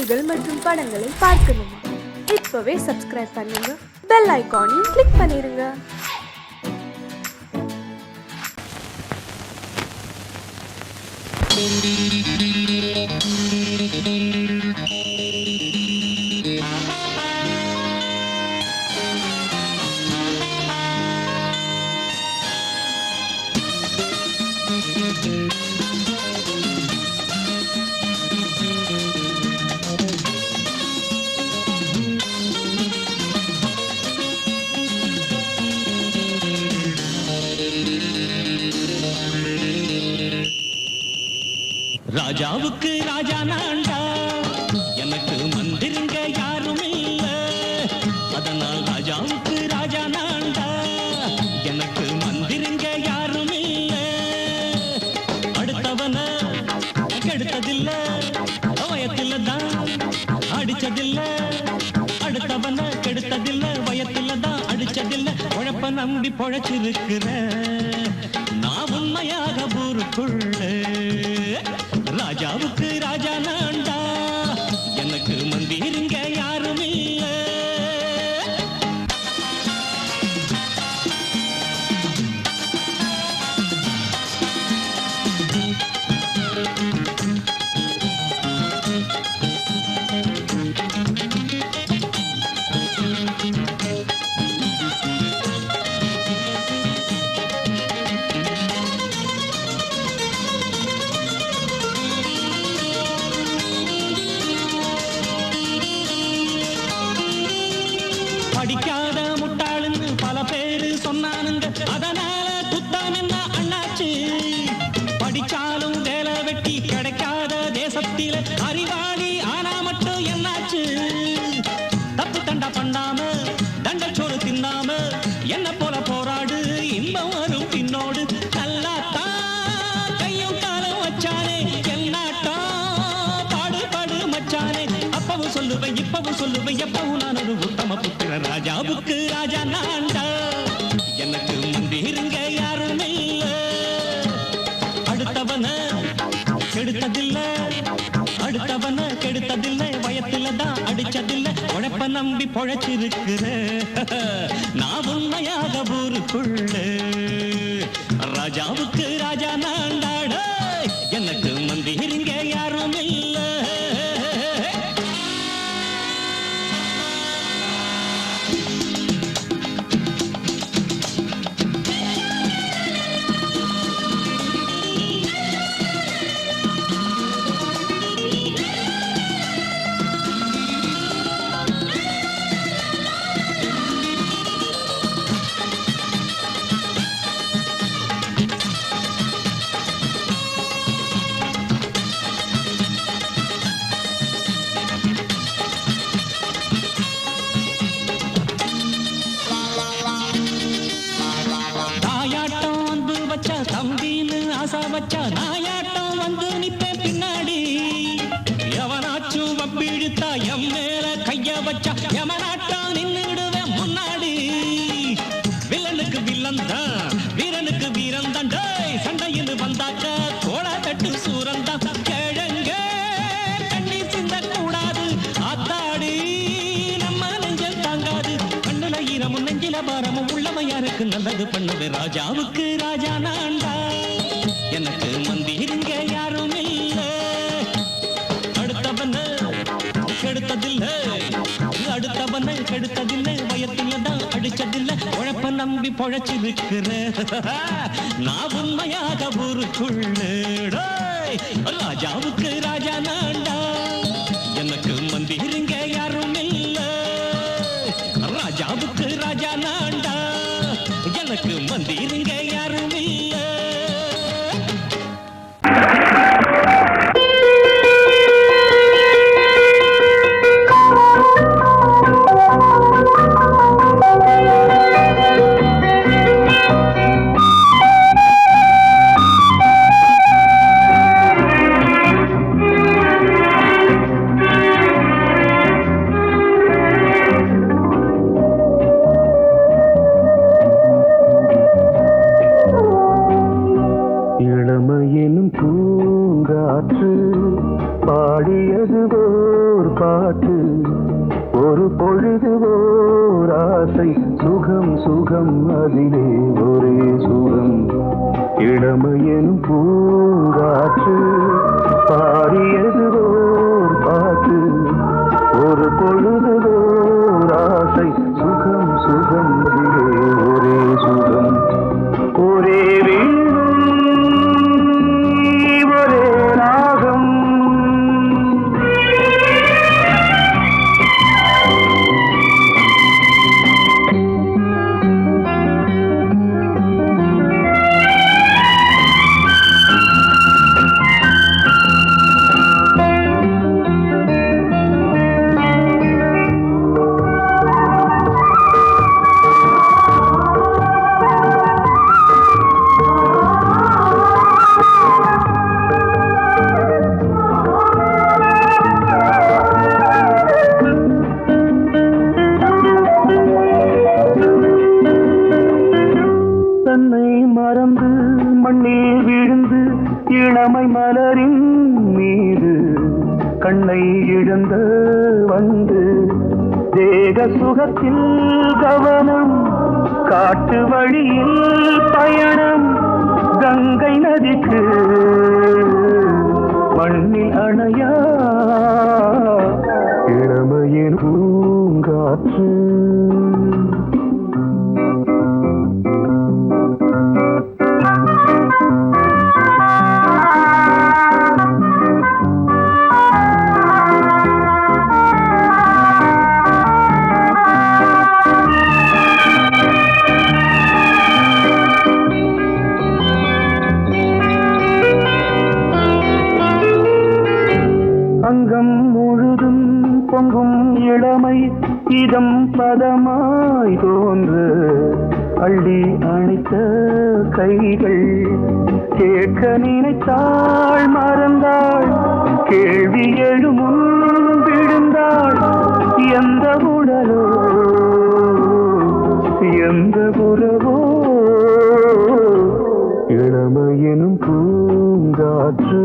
சீரியல்கள் மற்றும் படங்களை பார்க்கணுமா? இப்பவே சப்ஸ்கிரைப் பண்ணுங்க, பெல் ஐகானையும் கிளிக் பண்ணிருங்க. ராஜாவுக்கு ராஜா நான்டா, எனக்கு மந்திருங்க யாரும் இல்ல. அதனால் ராஜாவுக்கு ராஜா நான்டா, எனக்கு மந்திருங்க யாரும் இல்ல. அடுத்தவன கெடுத்ததில்ல, வயத்தில தான் அடிச்சதில்ல. அடுத்தவன கெடுத்ததில்ல, வயத்தில தான் அடிச்சதில்ல. உழைப்ப நம்பி பொழைச்சிருக்கிற நான் உண்மையாக ஊருக்குள்ள. ராஜாவுக்கு ராஜா நான்டா, எனக்கு மந்திருங்க யாரும் இல்ல. படிக்காத முட்டாளுன்னு பல பேரு சொன்னானுங்க, அதனால குத்தம் என்ன அண்ணாச்சு? படிச்சாலும் வேலை வெட்டி கிடைக்காத தேசத்தில அறிவாளி ஆனா மட்டும் என்னாச்சு? தப்பு தண்டா பண்ணாம தண்டச்சோறு தின்னாம என்ன போல போராடு, இன்பம் வரும் பின்னோடு. நல்லாத்தான் கையும் காலம் வச்சானே, என்னாட்டா பாடு பாடு மச்சானே. அப்பவும் சொல்லுவேன் இப்பவும் சொல்லுவேன், எப்பவும் நான் ஒரு உத்தம புத்திர. ராஜாவுக்கு ராஜா நான்டா, எனக்கு மந்திருங்க யாரும் இல்ல. அடுத்தவன கெடுத்ததில்ல, அடுத்தவன கெடுத்ததில்லை, வயத்தில தான் அடிச்சதில்லை. உழைப்ப நம்பி பொழைச்சிருக்கிற நான் உண்மையாக ஊருக்குள்ள. ராஜாவுக்கு ராஜா நான்டாட, எனக்கு மந்திருங்க யாரும் இல்ல. தம்பின்னு ஆசா வச்சா நாயாட்டம் வந்து நிப்பேன் பின்னாடி. எவனாச்சும் வப்பிழுத்தா எம் மேல கைய வச்சா எவனாட்டம் நின்னுடுவேன் முன்னாடி. வில்லனுக்கு வில்லன் தான், வீரனுக்கு வீரன் தான். சண்டையில் வந்தாக்க கோள தட்டு சூரன் தான். கிழங்க கண்ணி சிந்த கூடாது, ஆத்தாடி நம்ம நெஞ்சல் தாங்காது. கண்ணுல ஈரமும் நெஞ்சில பாரமும் உள்ளவன் யாருக்கு நல்லது பண்ணுது. ராஜாவுக்கு ராஜா நான்டா, எனக்கு மந்திருங்க யாரும் இல்ல. அடுத்தவன கெடுத்ததில்லை, அடுத்தவன கெடுத்ததில்லை, வயத்தில தான் அடிச்சதில்லை. உழைப்ப நம்பி பொழைச்சிருக்கிற நான் உண்மையாக ஊருக்குள்ள. ராஜாவுக்கு ராஜா நான்டா, எனக்கு மந்திருங்க யாரும் இல்ல. ராஜாவுக்கு ராஜா நான்டா, எனக்கு மந்திருங்க யாரும் இல்ல. பாட்டு ஒரு பொழுது ஓர் ஆசை சுகம் சுகம் அதிலே ஒரே சுகம் இளமையெனும் பூங்காற்று பாடியது ஓர் பாட்டு ஒரு பொழுது ஓர் ஆசை சுகம் சுகம் அதிலே ஒரே சுகம் ஒரே ஒரே ராகம் இளமை மலரின் மீது கண்ணை இழந்த வந்து தேக சுகத்தில் கவனம் காட்டு வழியில் பயணம் கங்கை நதிக்கு மண்ணில் அணையா இளமையின் பூங்காற்று அங்கம் முழுதும் பொங்கும் இளமை இதம் பதமாய் தோன்று அள்ளி அணைத்த கைகள் கேட்க நினைத்தாள் மறந்தாள் கேள்வி எழுமுன் விழுந்தாள் எந்த உடலோ எந்த உறவோ இளமையெனும் பூங்காற்று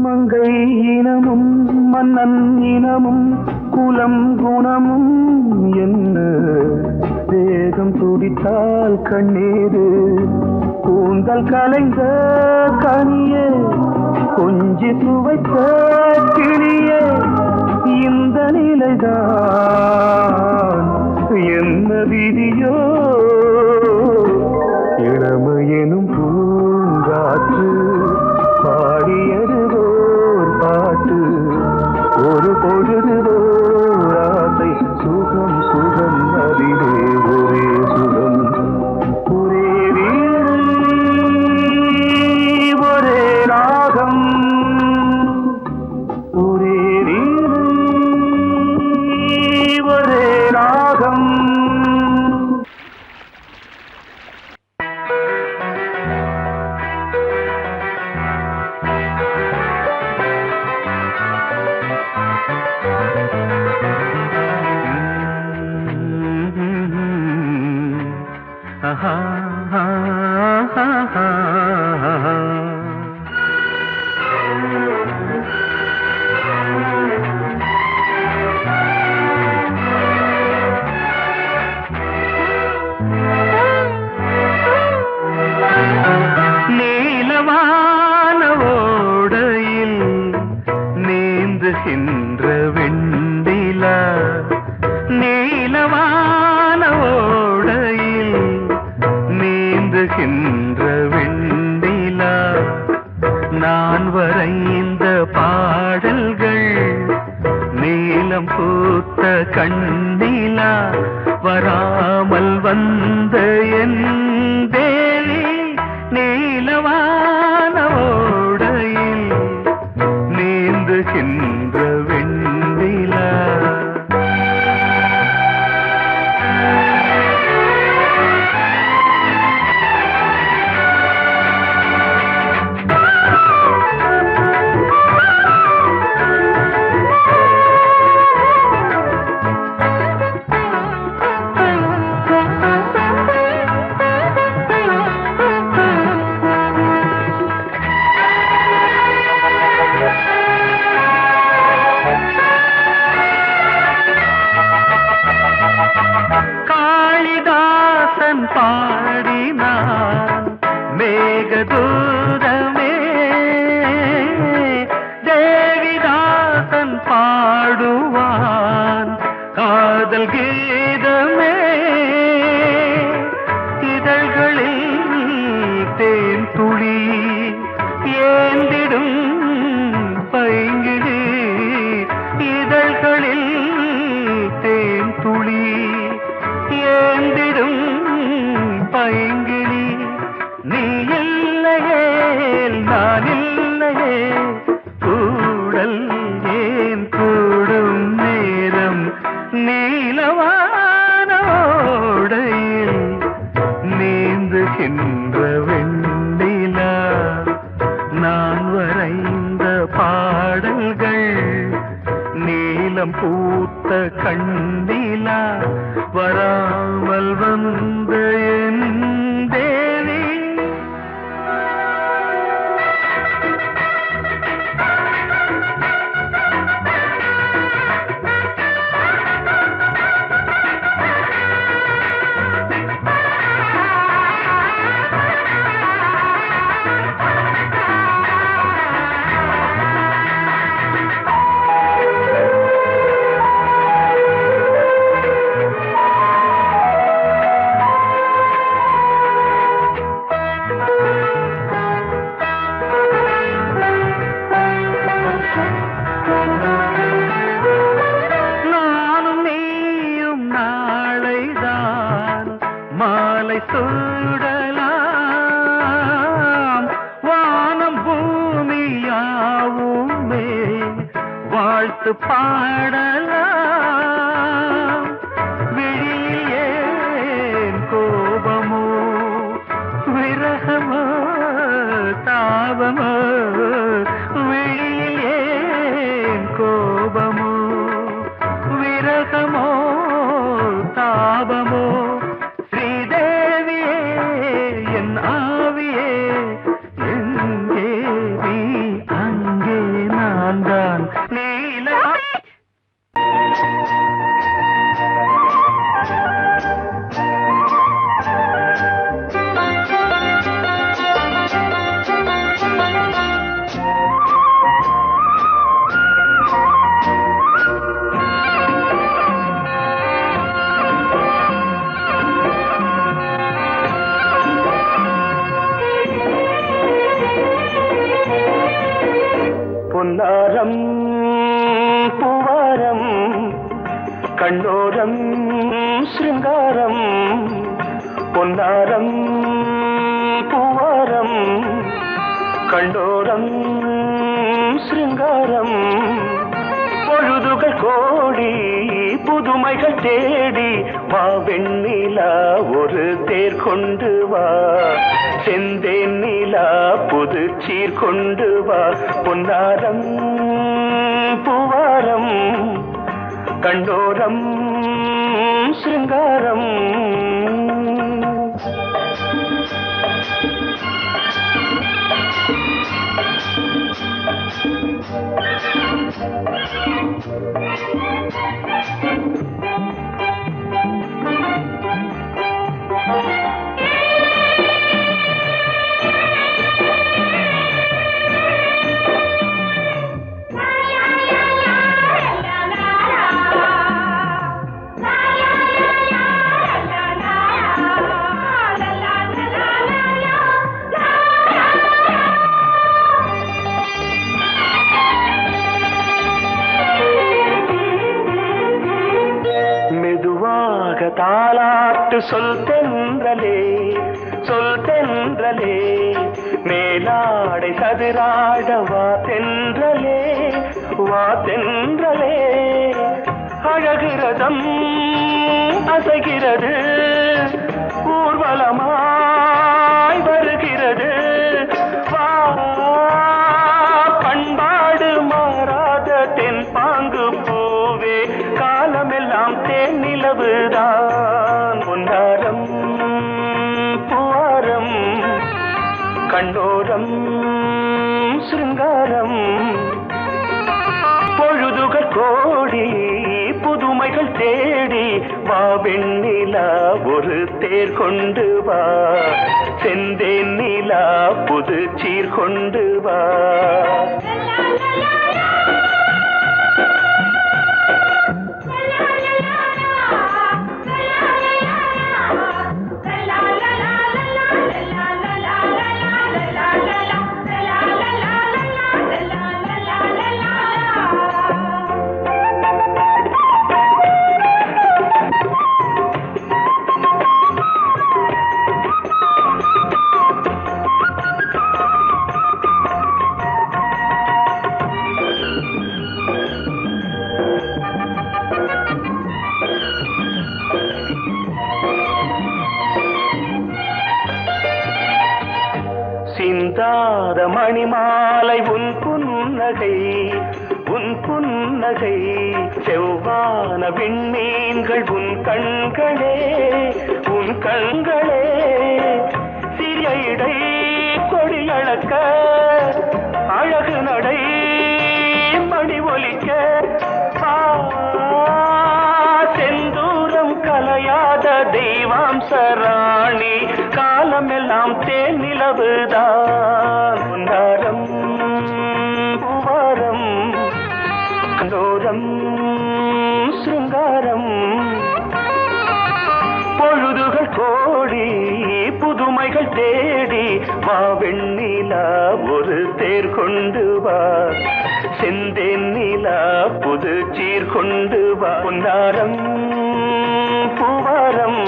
மங்கை இனமும் மன்னன் இனமும் குலம் குணமும் என்ன தேகம் துடித்தால் கண்ணீரு கூந்தல் கலைந்த கனியே கொஞ்சி சுவைத்த கிளியே இந்த நிலைதான் என்ன விதியோ இளமையெனும் பூங்காற்று பாடியது ஓர் பாட்டு ஒரு பொழுது ஓர் ஆசை சுகம் சுகம் அதிலே ஒரே சுகம் ஒரே வீடு ஒரே ராகம் ஒரே வீடு ஒரே ராகம் நீலவான ஓடையில் நீந்துகின்ற வெண்டிலா நீலவான ஓடையில் நீந்துகின்ற வெண்டிலா நான் வரைந்த பாடல்கள் நீலம் பூத்த கண்ணிலா வராமல் வந்த என் தேவி நீலவான ஓடையில் நீந்துகின்ற வெண்டிலா காளிதாசன் பாடினான் மேகதூதமே, தேவிதாசன் பாடுவான் காதல் கீதமே. இதழ்களில் தேன் துளி ஏந்திடும் பைங்கிழி, இதழ்களில் தேன் துளி ஏந்திடும் பைங்கிழி. நீ இல்லையே நான் இல்லையே, கூடல் ஏன் கூடும் நேரம் நீலவானோடையில் நீந்துகின்ற வெண்ணிலா. நான் வரைந்த பாடல்கள் நீலம் பூத்த கண்ணிலா, வராமல் வந்த என் தேவி. நானும் நீயும் நாளைதான் மாலை சூடலாம். வானம் பூமியாவுமே வாழ்த்து பாடலாம். விழியில் ஏன் கோபமோ விரகமோ தாபமோ, விழியில் ஏன் கோபமோ விரகமோ தாபமோ. ஸ்ரீதேவியே என் ஆவியே, எங்கே நீ அங்கே நான் தான். நீல பொன்னாரம் பூவாரம் கண்ணோரம் சிருங்காரம். பொன்னாரம் பூவாரம் கண்ணோரம் சிருங்காரம். பொழுதுகள் கோடி புதுமைகள் தேடி வா வெண்ணிலா ஒரு தேர் கொண்டு வா. செந்தேன் நிலா புது சீர் கொண்டு வா. பொன்னாரம் பூவாரம் கண்ணோரம் சிருங்காரம். தாலாட்டு சொல் தென்றலே சொல் தென்றலே, மேலாடை சதுராட வா தென்றலே வா தென்றலே. அழகிறதம் அசைகிறது ஊர்வலமாய் வருகிறது. வா பண்பாடு மாறாத தென் பாங்கு பூவே, காலமெல்லாம் தேன் நிலவுதான். பொன்னாரம் பூவாரம் கண்ணோரம் சிருங்காரம். பொழுதுகள் கோடி புதுமைகள் தேடி வா வெண்ணிலா ஒரு தேர் கொண்டு வா, செந்தேன் நிலா புது சீர் கொண்டு வா. சிந்தாத மணிமாலை உன் புன்னகை, உன் புன்னகை செவ்வான விண்மீன்கள் உன் கண்களே, உன் கண்களே சிறிய இடை கொடியளக்க அழகு நடை மணி ஒலிக்க, செந்தூரம் கலையாத தெய்வாம்சராணி காலமெல்லாம் தேன் நிலவுதான். உன்னாரம் பூவாரம் கண்டோரம் சிருங்காரம், பொழுதுகள் கோடி புதுமைகள் தேடி வா வெண்ணிலா ஒரு தேர் கொண்டு வா, செந்தேன் நிலா புது சீர் கொண்டு வா. பொன்னாரம் பூவாரம்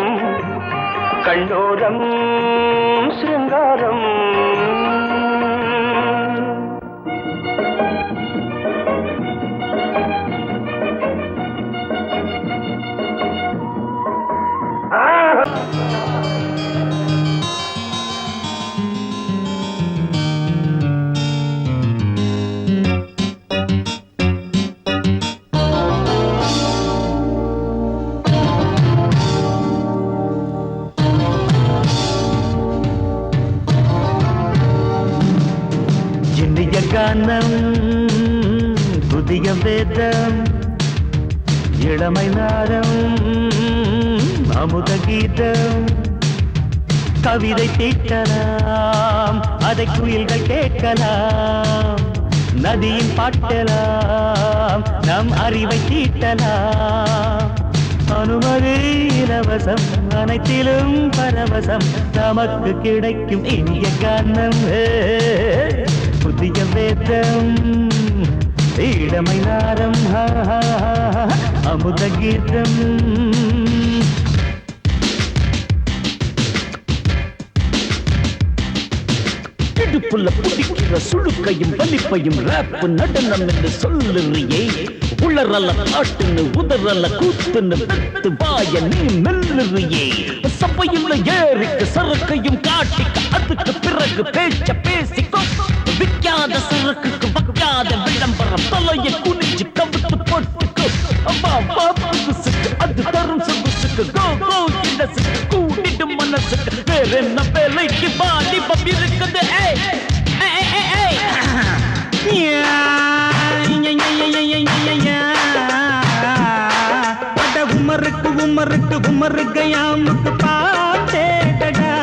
கண்டோரம் சிருங்காரம். கானம் புதிய வேதம் இளமை நாரம் அமுத கீதம், கவிதை தீட்டலாம் அதை குயில்கள் கேட்கலாம், நதியின் பாட்டலாம் நம் அறிவை தீட்டலாம். அனுமதி இலவசம் அனைத்திலும் பரவசம் நமக்கு கிடைக்கும் இனிய கானம் புதிய வேதம் இளமை நாரம் அமுத கீதம். இடுப்புள்ள புடிக்கிற சுழுக்கையும் வலிப்பையும் ரேப்பு நடனம் என்று சொல்லுறியே, உளரல்ல பாட்டுன்னு உதறல்ல கூத்துன்னு வெத்து வாய நீ மெல்லுறியே, சபையுள்ள ஏறிக்கு சரக்கையும் காட்டிக்க அதுக்கு பிறகு பேச்ச பேசிக்கோ, விற்காத சரக்குக்கு வைக்காத விளம்பரம் தலைய குனிஞ்சு கவுத்து போட்டுக்கோ, புதுசுக்கு அது தரும் சொகுசுக்கு கோ கோ இடசுக்கு கூட்டிடும் மனசுக்கு வேற என்ன வேலைக்கு வாலிபம் இருக்குது. உமருக்கு உமருக்கு உமருக்கு யாமுக்கு பாட்டேடா,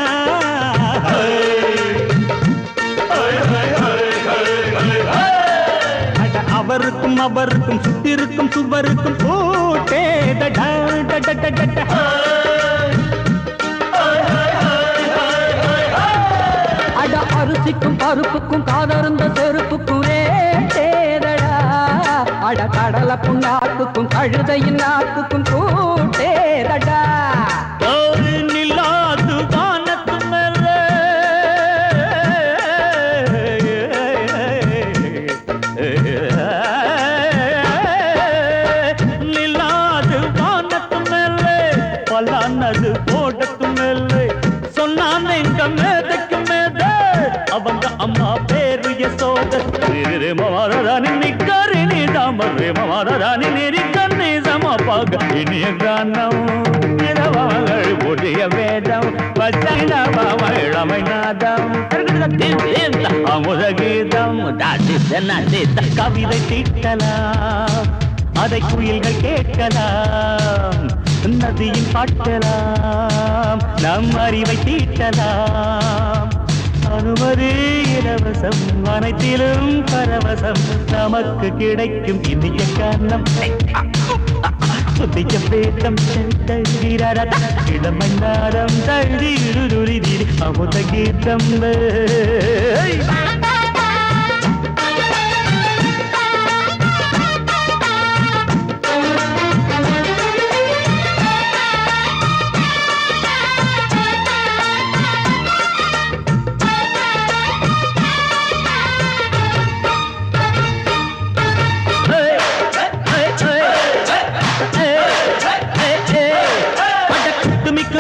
அவருக்கும் அவருக்கும் சுத்திருக்கும் சுவருக்கும் போட்டேடா. அட அரிசிக்கும் பருப்புக்கும் காதருந்த செருப்புக்கும் ரேடா, அட கடலை புண்ணாக்குக்கும் கழுதையின் நாக்குக்கும் கூட்டேடா. நில்லாது வானத்து மேலே நில்லாது வானத்து மேலே பலானது போடத்து மேலே சொன்னான் எங்க மேதைக்கு மேதை அவங்க அம்மா பேரு யசோத. மாராணி நிக்கரி நீ தாமரே மாராணி நெறி கண்ணி சமப்பாக இனிய கானம் இரவங்கள் புதிய வேதம் இளமை நாதம் அமுத கீதம் கவிதை தீட்டலாம் அதை குயில்கள் கேட்கலாம், நதியில் பாட்டலாம் நம் அறிவை தீட்டலாம் அனுமதி இலவசம் அனைத்திலும் பரவசம் நமக்கு கிடைக்கும் இனிய காரணம் புதிய பேதம் இளமன்னாரம் தள்ளி அமுத கீதம்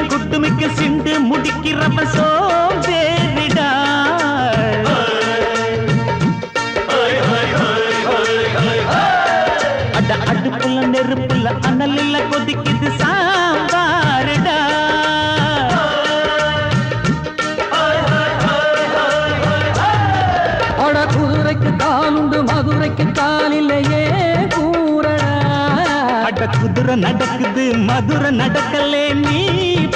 குட்டுமிக்க சிண்டு முடிக்கிறப்ப சோம்பேறிடா அட அடுப்புல நெருப்புல அனல் இல்ல கொதிக்குது சாம்பாருடா அட குதிரைக்கு காலுண்டு மதுரைக்கு காலில்லையே கூறடா அட குதிரை நடக்குது மதுரை நடக்கலே நீ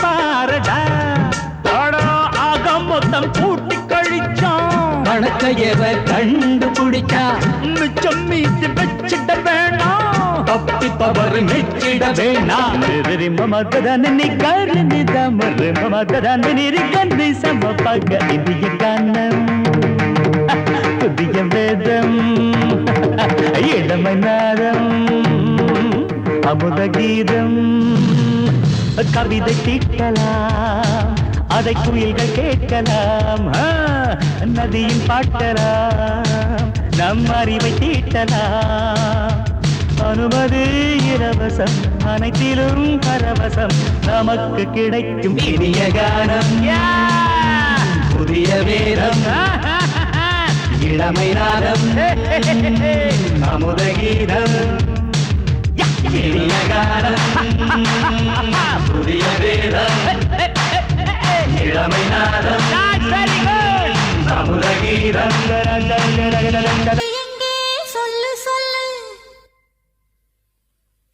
பாரடா ஆக மொத்தம் கூட்டி கழிச்சான் கணக்கையவ கண்டுபிடிச்சா மிச்சம் மீது வச்சிட வேணாம் தப்பி தவறு மெச்சிட வேணாம் மமதன் நீ கருணி தமறு மமதன் நீரி கண்டு சமபக இந்திய காரணம் புதிய வேதம் இளமநாதம் அமுத கீதம் கவிதை தீட்டலாம் அதை குயில்கள் கேட்கலாம் நதியில் பாட்டலாம் நம் அறிவை தீட்டலாம் அனுமதி இலவசம் அனைத்திலும் பரவசம் நமக்கு கிடைக்கும் இனிய கானம் புதிய வேதம் இளமை நாதம் அமுத கீதம் இனிய கானம் புதிய வேதம் இளமை நாதம் அமுத கீதம் எங்கே சொல்லு சொல்லு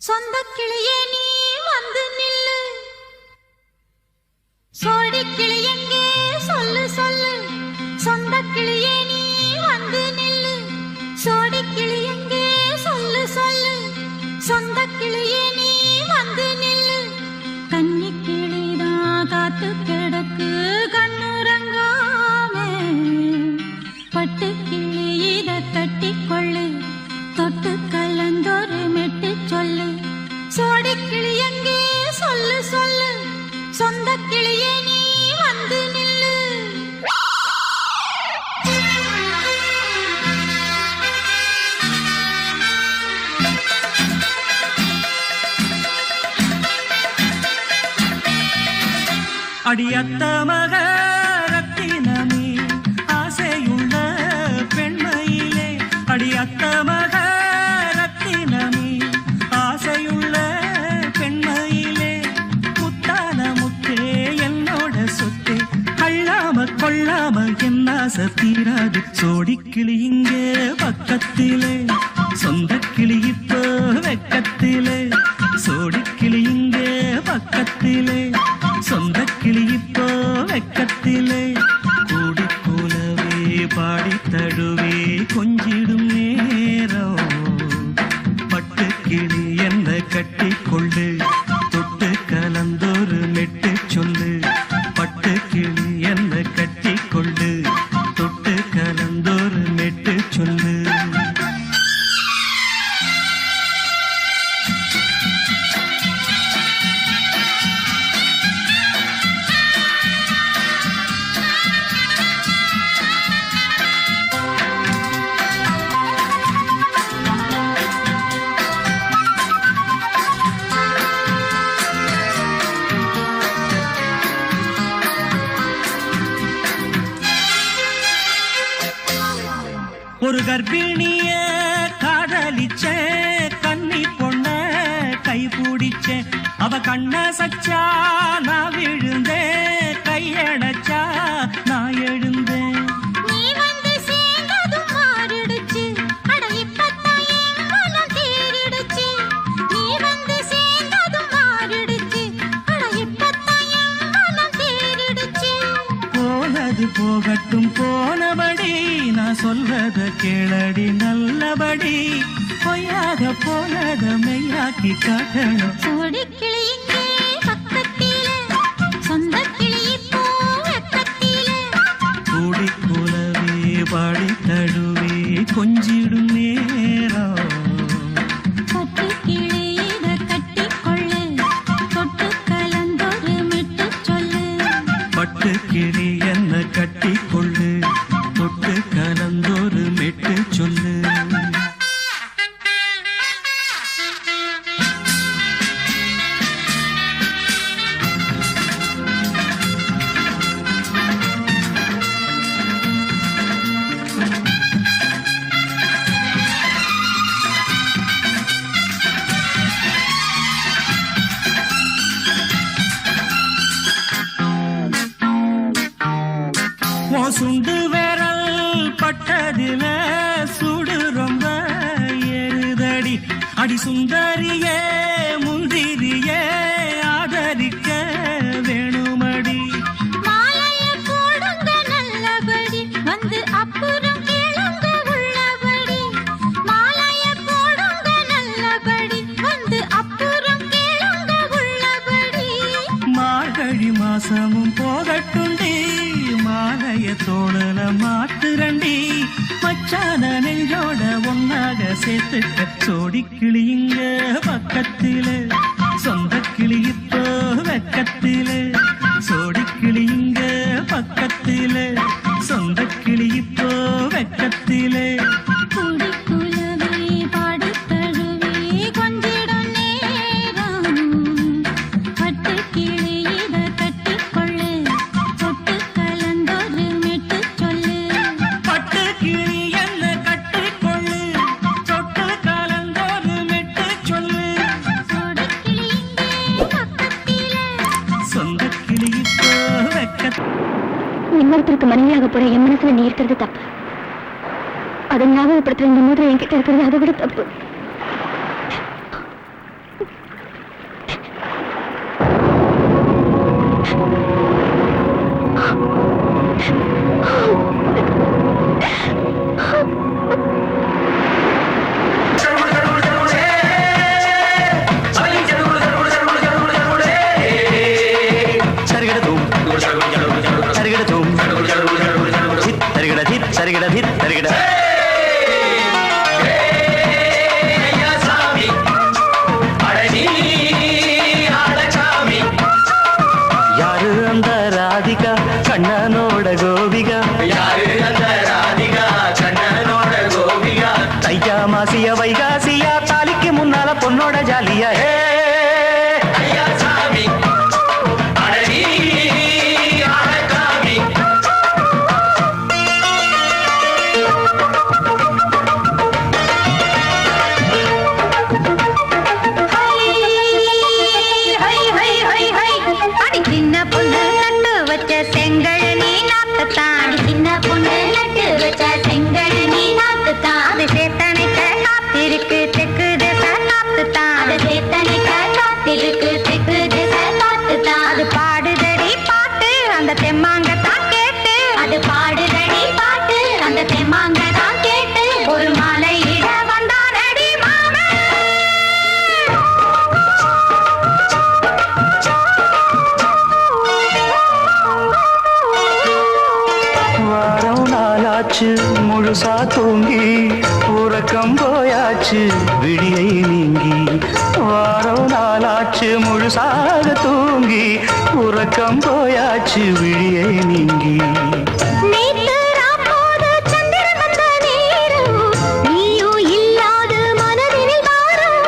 சொந்த கிளியே நீ வந்து நில்லு சோடி கிளி எங்கே சொல்லு சொல்லு சொந்த கிளியே நீ வந்து நில்லு சோடி கிளி எங்கே சொல்லு சொல்லு சொந்த கிளியே நீ வந்து நில்லு கன்னி கிளிதான் காத்து கிடக்கு கண்ணுறங்காமே பட்டு கிளி இத கட்டிக்கொள்ளு தொட்டு கலந்தொரு மெட்டு சொல்லு சோடி கிளி எங்கே சொல்லு சொல்லு சொந்த கிளியே நீ வந்து நில்லு அடியத்த மக ரத்தினமே ஆசையுள்ள பெண்மையிலே அடியத்த மக ரத்தினமே ஆசையுள்ள பெண்மையிலே முத்தான முத்தே என்னோட சொத்தே அள்ளாம கொள்ளாம என்ன தீராது சோடிக்கிளி இங்கே பக்கத்திலே சொந்த கிளி இப்போ வெக்கத்திலே சோடிக்கிளி இங்கே பக்கத்திலே சொந்த கிளி இப்போ வெக்கத்திலே கூடி போலவே பாடி தழுவே கொஞ்சிடும் நேரம் பட்டு கிளி என்ன கட்டி கொள்ளு தொட்டு கலந்தொரு மெட்டு சொல்லு பட்டு கிளி என்ன கட்டி கொள்ளு தொட்டு கலந்தொரு மெட்டு சொல்லு ஒரு கர்ப்பிணிய காதலிச்ச கன்னி பொண்ண கை பிடிச்ச அவ கண்ண சச்சா நான் விழுந்தேன் கையடைச்சா நான் எழுந்தேன் நீ வந்து சேர்ந்ததும் மாறிடுச்சு அட இப்பத்தான் என் மனம் தேறிடுச்சு நீ வந்து சேர்ந்ததும் மாறிடுச்சு போகட்டும் போனபடி நான் சொல்றத கேளடி நல்லபடி பொய்யாக போனத மெய்யாக்கி காட்டணும் சோடி கிளி இங்கே பக்கத்திலே சொந்த கிளி இப்போ வெக்கத்திலே கூடி கூலவே பாடி தழுவே கொஞ்சிடும் நேரம் கொட்டு கிளி இத கட்டிக்கொள்ளு தொட்டு கலந்தொரு மிட்டு சொல்லு பட்டு கிளி என்ன கட்டி கொள்ளு தொட்டு கலந்தொரு மெட்டு சொல்லு சுண்டு விரல் பட்டதில சுடு ரொம்ப ஏறுதடி அடி சுந்தரியே முந்திரியே ஆதரிக்க வேணுமடி மாலைய போடுங்க நல்லபடி வந்து அப்புறம் கேளுங்க உள்ளபடி மாலைய போடுங்க நல்லபடி வந்து அப்புறம் கேளுங்க உள்ளபடி மார்கழி மாசமும் போகட்டுண்டி மாலைய தோழல மாத்துரண்டி மச்சான நெஞ்சோட ஒன்னாக சேர்த்துக்க சோடி கிளியுங்க பக்கத்தில சொந்த கிளி இப்போ வெக்கத்தில சோடி கிளியுங்க பக்கத்தில சொந்த கிளி இப்போ வெக்கத்தில கூடி குலவே பாடி தழுவே கொஞ்சிடும் நேரம் பட்டு கிளி இத கட்டிக்கொள்ளு தொட்டு கலந்தொரு மெட்டு சொல்லு பட்டு கிளி என்ன கட்டிக்கொள்ளு தொட்டு கலந்தொரு மெட்டு சொல்லு சோடி கிளி இங்கே பக்கத்திலே சொந்த கிளி இப்போ வெக்கத்தில இன்னொருத்தருக்கு மனைவியாக போற என் மனசுல நீ இருக்கிறது தப்பு அதை ஞாபகப்படுத்துற இந்த மூதிரை என்கிட்ட இருக்கிறது அதை விட தப்பு யாரு அந்த ராதிகா கண்ணனோட கோபிகா தையா மாசிய வைகாசியா தாலிக்கு முன்னால பொண்ணோட ஜாலியா அடி சின்ன பொண்ணு நட்டு வச்ச செங்கல் நீ நாத்துத்தான் அடி சின்ன பொண்ணு நட்டு வச்ச செங்கல் நீ நாத்துத்தான் அது சேத்தனைக்க காத்திருக்கு தெற்கு திசை காத்துத்தான் அது சேத்தனைக்க காத்திருக்கு தெற்கு திசை காத்துத்தான் அது பாடுதடி பாட்டு அந்த தெம்மாங்க தான் கேட்டு அது பாடுதடி பாட்டு அந்த தெம்மாங்க தான் கேட்டு ஒரு மாலையிட வந்தானடி மாமன் வாரம் நாளாச்சு முழுசா தூங்கி உறக்கம் போயாச்சு விடியை நீங்கி வாரம் நாளாச்சு முழுசாக தூங்கி உறக்கம் போயாச்சு விடியை நீங்கி நேத்து ராப்போது சந்திரன் வந்த நேரம் நீயும் இல்லாது மனதினில் பாரம்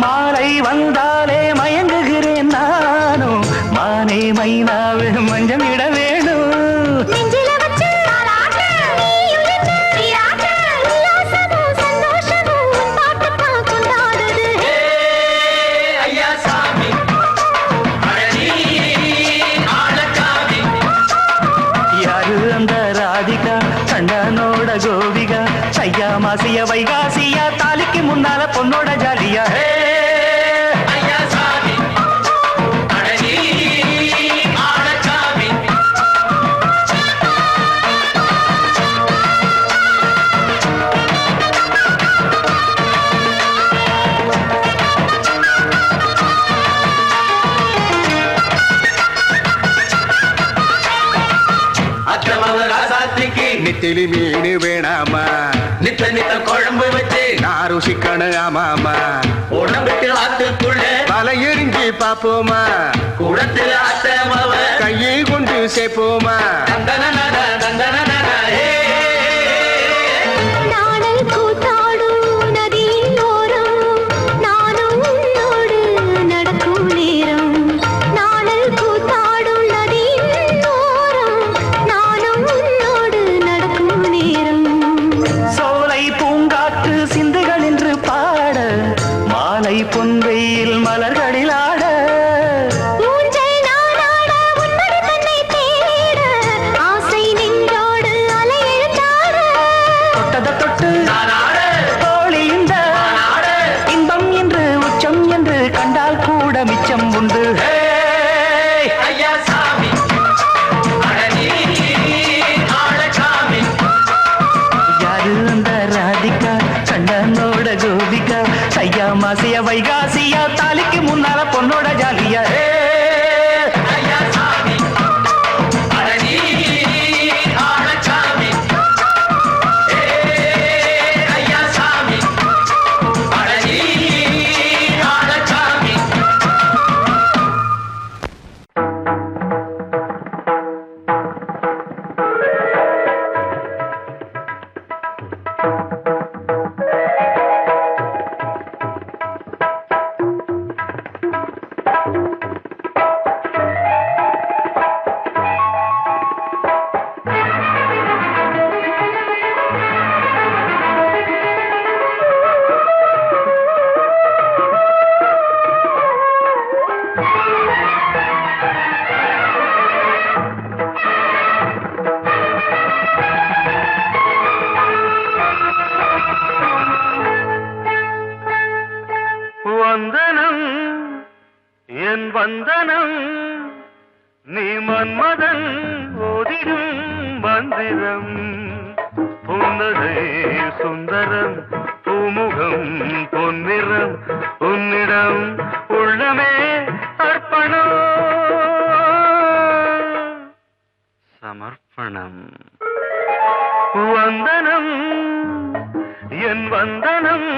மாலை வந்தாலே மயங்குகிறேன் நானும் மானே மைனாவே மஞ்சம் இட வேணும் நெஞ்சில வச்சு தாலாட்டு நீயும் என்ன சீராட்டு உல்லாசமும் சந்தோஷமும் உன் பாட்டுத்தான் கொண்டாடுது யாரு அந்த ராதிகா கண்ணனோட கோபிகா சையா மாசிய வைகாசியா தாலிக்கு முன்னால பொண்ணோட ஜாலியா நெத்திலி மீன் வேணாமா நித்த நித்த குழம்பு வச்சு நான் ருசிக்கணும் ஆமாமா உடம்புக்கு ஆத்துக்குள்ள பல எரிஞ்சு பாப்போமா குடத்துல அத்தமாவ கையை கொண்டு சேர்ப்போமா நாடல் கூத்தாடும் நதியின் ஓரம் நானும் உன்னோடு நடக்கும் நேரம் நாடல் கூத்தாடும் நதியின் ஓரம் நானும் உன்னோடு நடக்கும் நேரம் சோலை பூங்காற்று சிந்துகள் என்று பாட மாலை பொன்வெயில் மலர்களில் ஆட ஊஞ்சல் நானாட உன்னோடு தன்னை தேட ஆசை நெஞ்சோடு அலையெழுந்தாட தொட்டத தொட்டு தோழி இந்த இன்பம் என்று உச்சம் என்று கண்டால் கூட மிச்சம் உண்டு ஐயா சாமி அடனி ஆளசாமி யாரு அந்த ராதிகா கண்ணனோட கோபிகா சையா மாசியா வைகாசியா தாலிக்கு முன்னால பொண்ணோட ஜாலியா ஐயா சாமி அடனி ஆளசாமி ஐயா சாமி அடனி ஆளசாமி வந்தனம் என் வந்தனம் நீ மன்மதன் ஓதிடும் மந்திரம் புன்னகை சுந்தரம் பூமுகம் பொன்னிறம் உன்னிடம் உள்ளமே அர்ப்பணம் சமர்ப்பணம் வந்தனம் என் வந்தனம்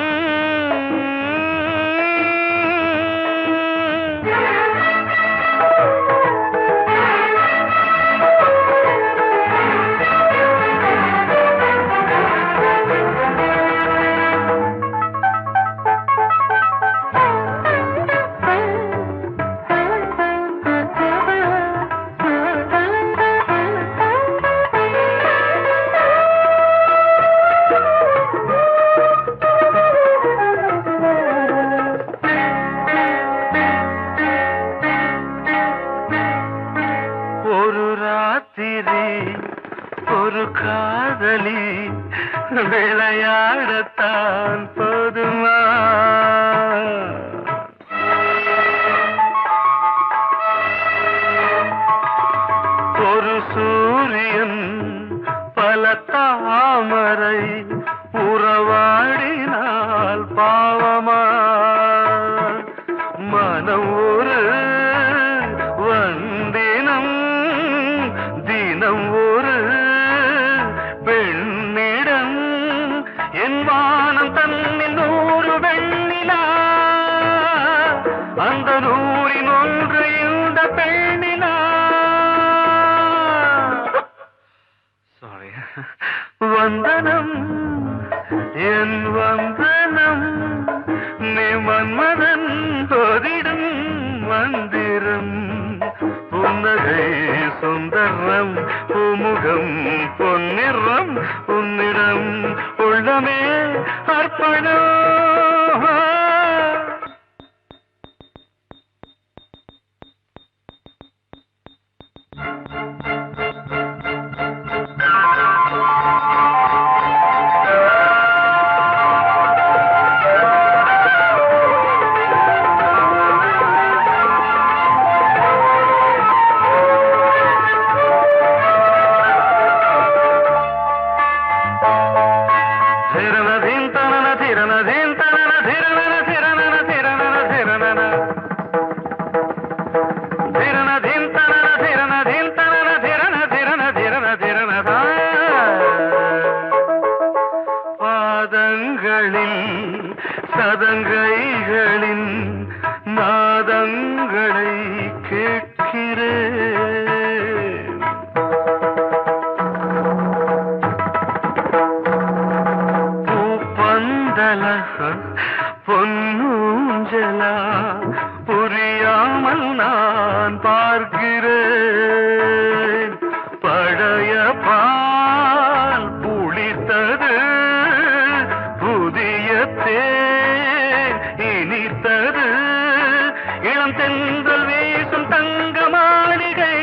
ஒரு ராத்திரி ஒரு காதலி விளையாடத்தான் போதுமா ஒரு சூரியன் பல தாமரை உறவாடினால் பாவமா மனம் ஒரு வந்தினம் தினம் ஒரு பெண்ணிடம் என் வானம் தன்னில் 100 வெண்ணிலா அந்த 100இன் ஒன்று இந்த பெண்ணிலா சாரி வந்தனம் என் வந்தனம் நீ மன்மதன் ஓதிடும் மந்திரம் புன்னகை சுந்தரம் பூமுகம் பொன்னிறம் உன்னிடம் உள்ளமே அர்ப்பணம் திரணதீன் தனன திரணதீ பார்க்கிறேன். பூப்பந்தல பொன்னூஞ்சலா புரியாமல் நான் பார்க்கிறேன். பழைய பால் புளித்தது, புதிய தேன் இனித்தது, இளம் தென்றல் வீசும் தங்க மாளிகை,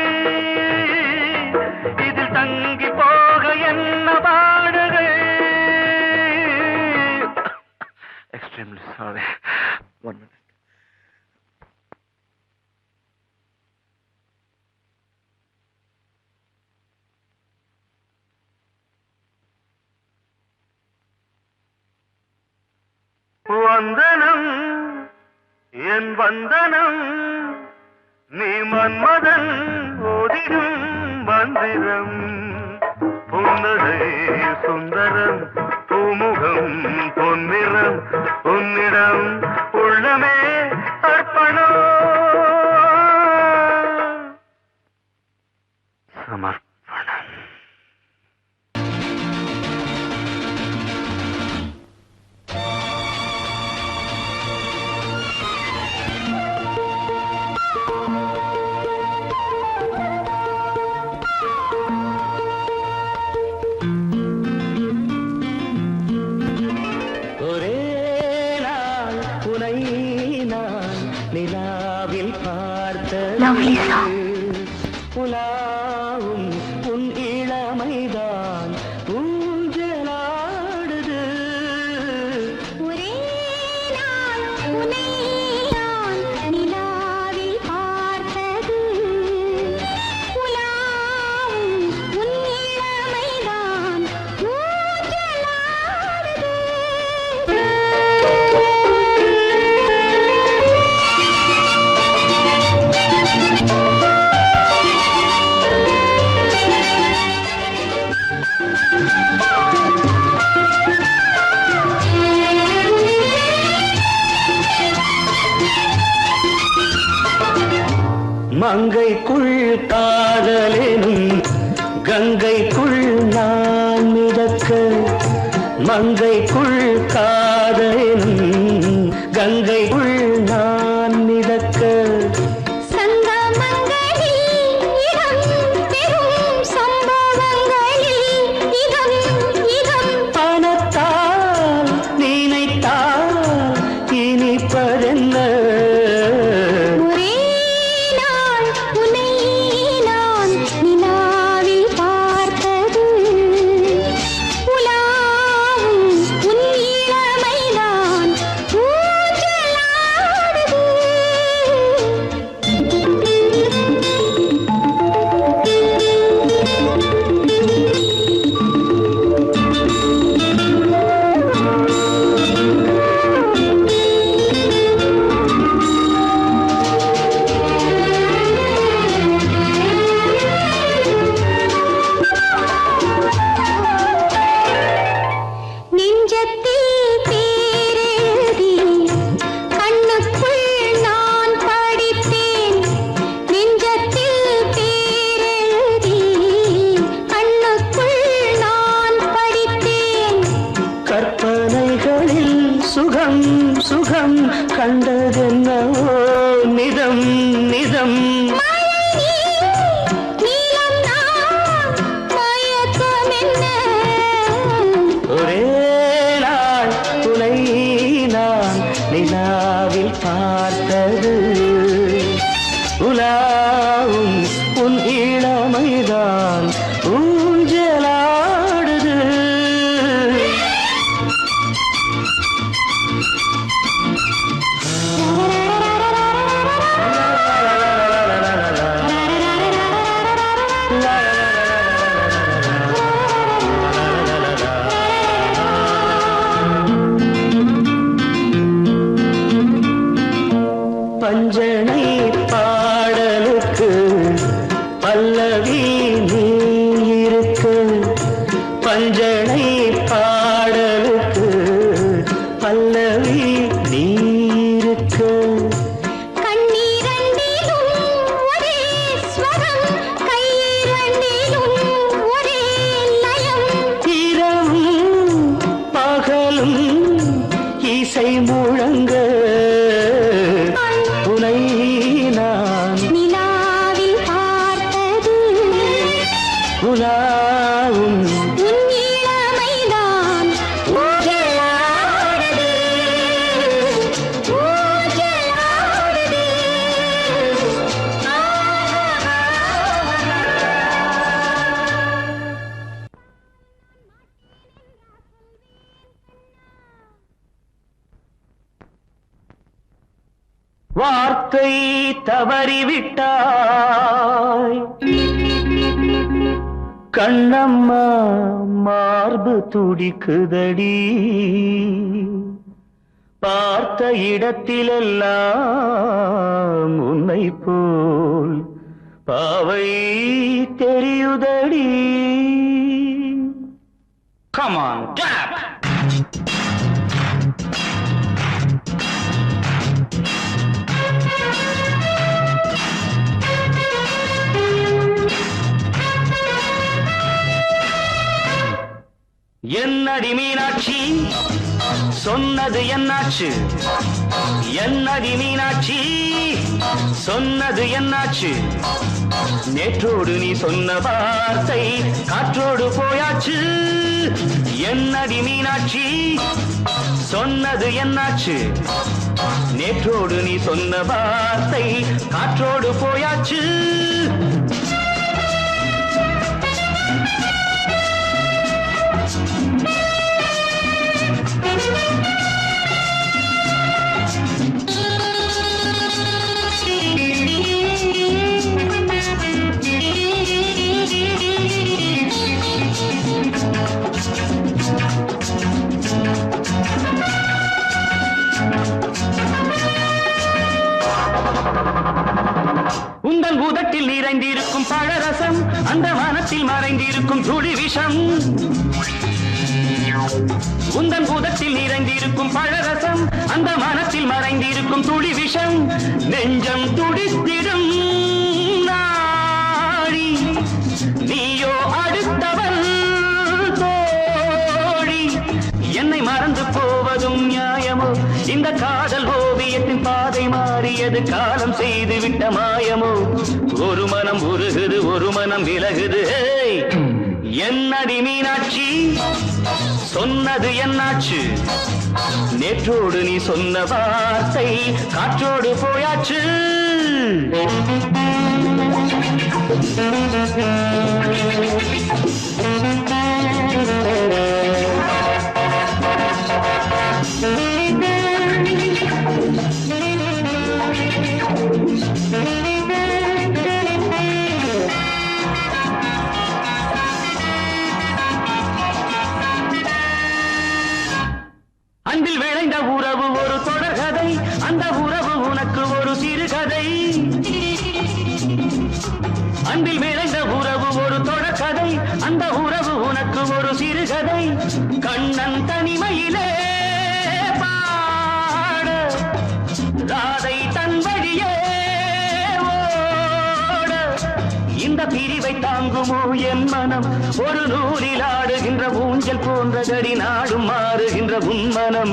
இதில் தங்கி போக என்ன பாடுகை. Extremely sorry. 1 minute. வந்தனம் என் வந்தனம், நீ மன்மதன் ஓதிடும் மந்திரம். புன்னகை சுந்தரம், பூமுகம் பொன்னிறம், உன்னிடம் உள்ளமே அர்ப்பணம். சமர்ப்பணம். ஒரே நாள் உனை நான் நிலாவில் Lovely பார்த்தது, song. உலாவும் உன் இளமைதான் ஊஞ்சலாடுது. ஒரே நாள் உன்னை நான் நிலாவில் பார்த்தது, உலாவும் உன் இளமைதான் ஊஞ்சலாடுது. மங்கைக்குள் காதலெனும் கங்கைக்குள் நான் மிதக்க, மங்கைக்குள் காதலெனும் கங்கைக்குள் நான் மிதக்க. சங்கமங்களில் இடம் பெறும் சம்பவங்களில் இதம் இதம் பணத்தால் நினைத்தால் இனிப்பதென்ன, ஒரே நாள் உன்னை நான் நிலாவில் பார்த்தது, உலாவும் உன் இளமைதான் ஊஞ்சலாடுது. நெஞ்சத்தில் பேரெழுதி கண்ணுக்குள் நான் படித்தேன், நெஞ்சத்தில் பேரெழுதி கண்ணுக்குள் நான் படித்தேன். கற்பனைகளில் சுகம் சுகம் கண்டதென்னவோ நிதம் நிதம். நீலம் நான் மயக்கம் என்ன, ஒரே நாள் உனை நான் நிலாவில் பார்த்தது, உலாவும் உன் இளமைதான் ஊஞ்சலாடுது. பஞ்சனை பாடலுக்கு பல்லவி நீ இருக்க, பஞ்சனை பாடலுக்கு பல்லவி நீ இருக்க. கண்ணீரண்டிலும் ஒரே வார்த்தை தவறிவிட்டாய் கண்ணம்மா மார்பு துடிக்குதடி பார்த்த இடத்திலெல்லாம் உன்னை போல் பாவை தெரியுதடி. Come on, clap! என்னடி மீனாட்சி சொன்னது என்னாச்சு? என்னடி மீனாட்சி சொன்னது என்னாச்சு? நேற்றோடு நீ சொன்ன வார்த்தை காற்றோடு போயாச்சு. என்னடி மீனாட்சி சொன்னது என்னாச்சு? நேற்றோடு நீ சொன்ன வார்த்தை காற்றோடு போயாச்சு. உந்தன் பூதத்தில் நிறைந்திருக்கும் பழரசம் அந்த மனத்தில் மறைந்திருக்கும் துளி விஷம். உந்தன் பூதத்தில் நிறைந்திருக்கும் பழரசம் அந்த மனத்தில் மறைந்திருக்கும் துளி விஷம். நெஞ்சம் துடித்திடும் நாடி நீயோ அடுத்தவள் தோழி. என்னை மறந்து போவதும் நியாயமோ? இந்த காதல் ஓவியத்தின் பாதை மாறியது காலம் செய்து விட்ட மாயமோ? ஒரு மனம் உருகுது ஒரு மனம் விலகுது. என்னடி மீனாட்சி சொன்னது என்னாச்சு? நேற்றோடு நீ சொன்ன வார்த்தை காற்றோடு போயாச்சு. அன்பில் விளைந்த உறவு ஒரு தொடர்கதை, அந்த உறவு உனக்கு ஒரு சிறுகதை. அன்பில் விளைந்த உறவு ஒரு தொடர்கதை, அந்த உறவு உனக்கு ஒரு சிறுகதை. கண்ணன் தனிமையிலே பாட ராதை தன் வழியே ஓட. இந்த பிரிவை தாங்குமோ என் மனம்? ஒரு நூலில் ஆடுகின்ற ஊஞ்சல் போன்றதடி நாடும் மாறுகின்ற உன்மனம்.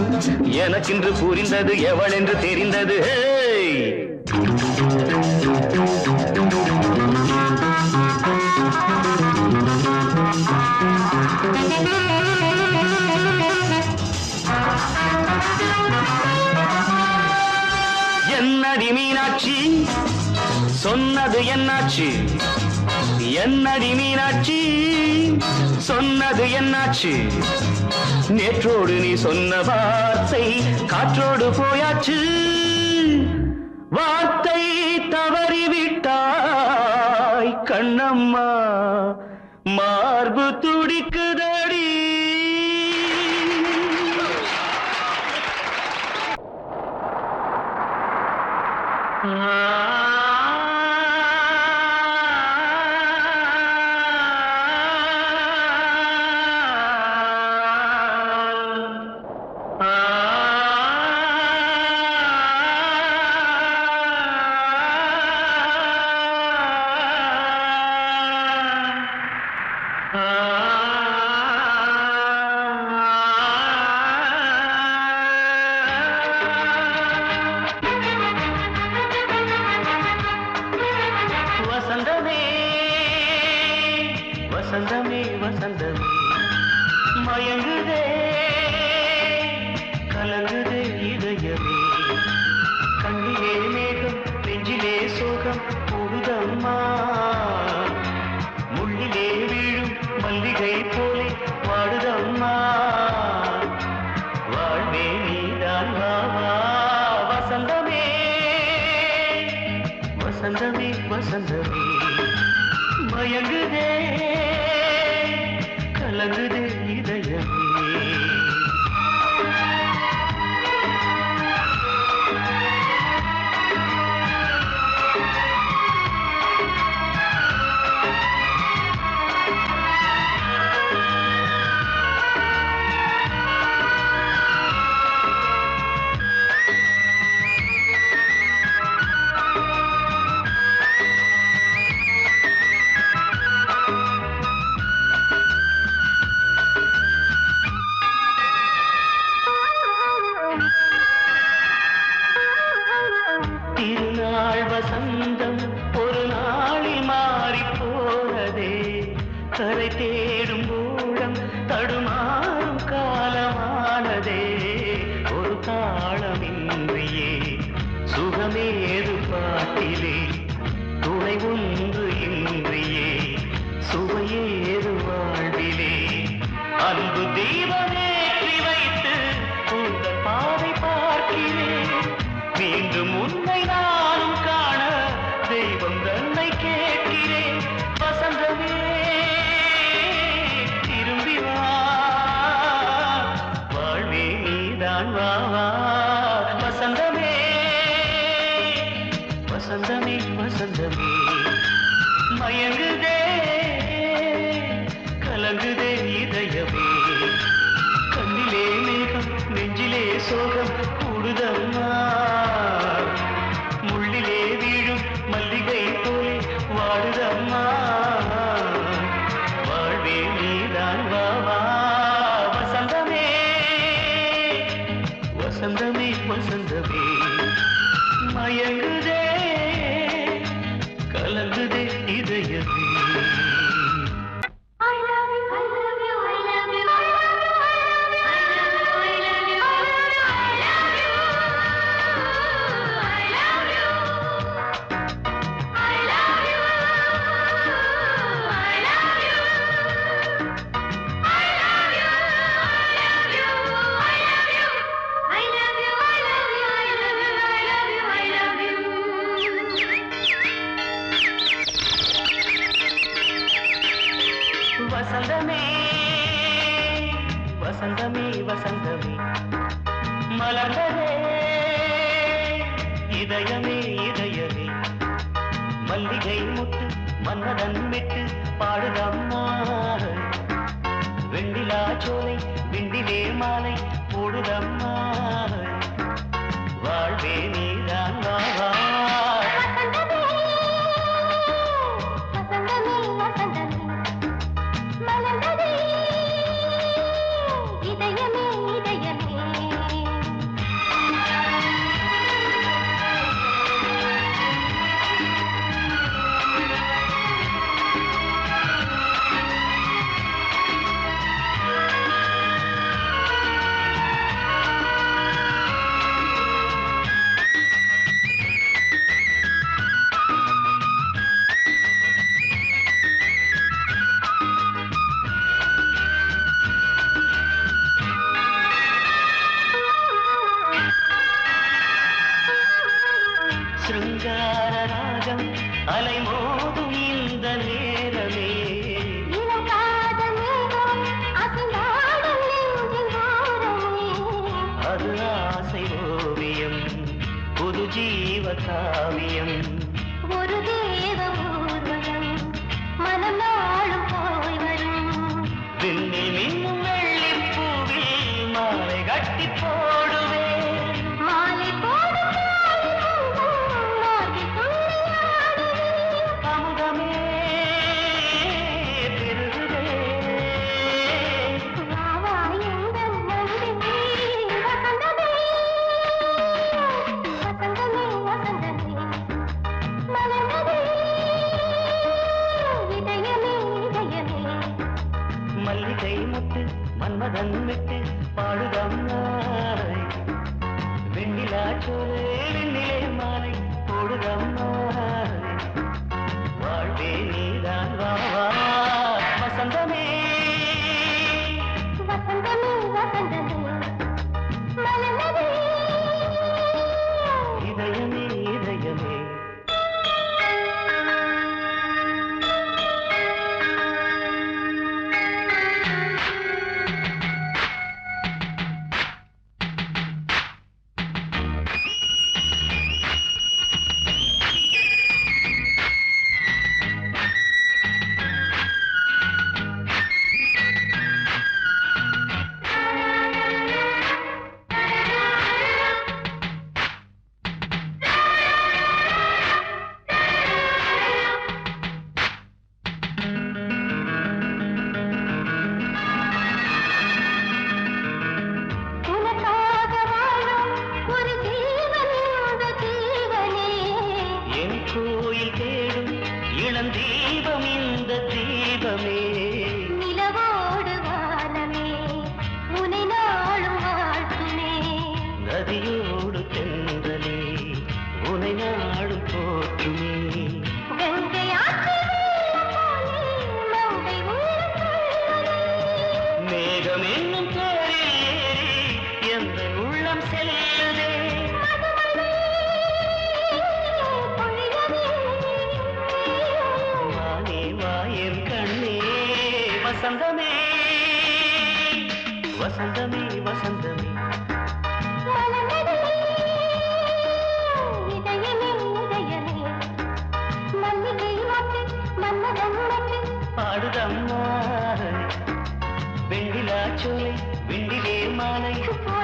எனக்கென்று புரிந்தது எவள் என்று தெரிந்தது. என்னடி மீனாட்சி சொன்னது என்னாச்சு? என்னடி மீனாட்சி சொன்னது என்னாச்சு? நேற்றோடு நீ சொன்ன வார்த்தை காற்றோடு போயாச்சு. வார்த்தை தவறிவிட்டாய் கண்ணம்மா மார்பு துடிக்குதடி. வசந்தமே வசந்தமே வசந்தமே மயங்குதே கலங்குதே இதயமே. கண்ணிலே மேகம் நெஞ்சிலே சோகம் கூடுதம்மா. முள்ளிலே வீழும் மல்லிகை போலே வாடுதம்மா. வாழ்வே நீதான் வா வா வசந்தமே வசந்தமே மயங்குதே கலங்குதே இதயமே திருநாள் வசந்தம் ஒரு நாளில் மாறி போனதே கரை தேடும் ஊழம் தடுமாறும் காலமானதே ஒரு தாளமின்றியே சுகமேது பாட்டிலே துணை ஒன்று இன்றியே சுவையேது வாழ்விலே அன்பு தீபமேற்றி வைத்து உங்கள் பாதை பார்க்கிறேன் மீண்டும் உன்னை நானும் காண தெய்வம் தன்னை கேட்கிறேன் வசந்தமே திரும்பி வா வாழ்வே நீதான் வா வா வசந்தமே வசந்தமே வசந்தமே மயங்குதே கலங்குதே இதயமே கண்ணிலே மேகம் நெஞ்சிலே சோகம் கூடுதம்மா முள்ளிலே வீழும் மல்லிகை போலே வாடுதம்மா வாழ்வே நீதான் வா வா வசந்தமே வசந்தமே வசந்தமே மயங்குதே கலங்குதே இதயமே வசந்தமே வசந்தமே வசந்தமே மலர்ந்ததே இதயமே இதயமே மல்லிகை முட்டு மன்னதன் மெட்டு பாடுதம்மா வெண்ணிலா சோலை விண்டிலே மாலை போடுதம்மா வாழ்வே நீதான் வா வா சிருங்கார ராகம் அலைமோதும் இந்த நேரமே அது ஆசை ஓவியம் புது ஜீவ காவியம் ஒரு தேவ ஊர்வலம் மனம் நாளும் போய் வரும் விண்ணில் மின்னும் வெள்ளி பூவில் மாலை கட்டி போடுவேன் மாலை போடும் அமுதமே பெருகுதே மல்லிகை முட்டு மன்மதன் விட்டு பாடுதம்மாய் வெண்ணிலா சோலை வெண்ணிலே மாலை போடுதம்மாய் வாழ்வே நீதான் வா வா வசந்தமே வசந்தமே வசந்தமே மலர்ந்ததே இதயமே இதயமே இளந்தீபம் இந்த தீபமே நிலவோடு வானமே முனை நாளும் வாழ்த்துமே நதியோடு தென்றலே உனை நாடும் போற்றுமே கங்கை ஆற்று வெள்ளம் போலே மங்கை உள்ளம் கொள்ளுதே. மேகம் என்னும் பேரில் ஏறி எந்த உள்ளம் செல்லுதே மதுமழை பொழியவே. வானே வாயன் கண்ணே வசந்தமே வசந்தமே வசந்தமே மலர்ந்ததே இதயமே இதயமே மல்லிகை மொட்டு மன்மதன் மொட்டு பாடுதம்மா வெண்ணிலா சோலை வெண்ணிலே மாலை போ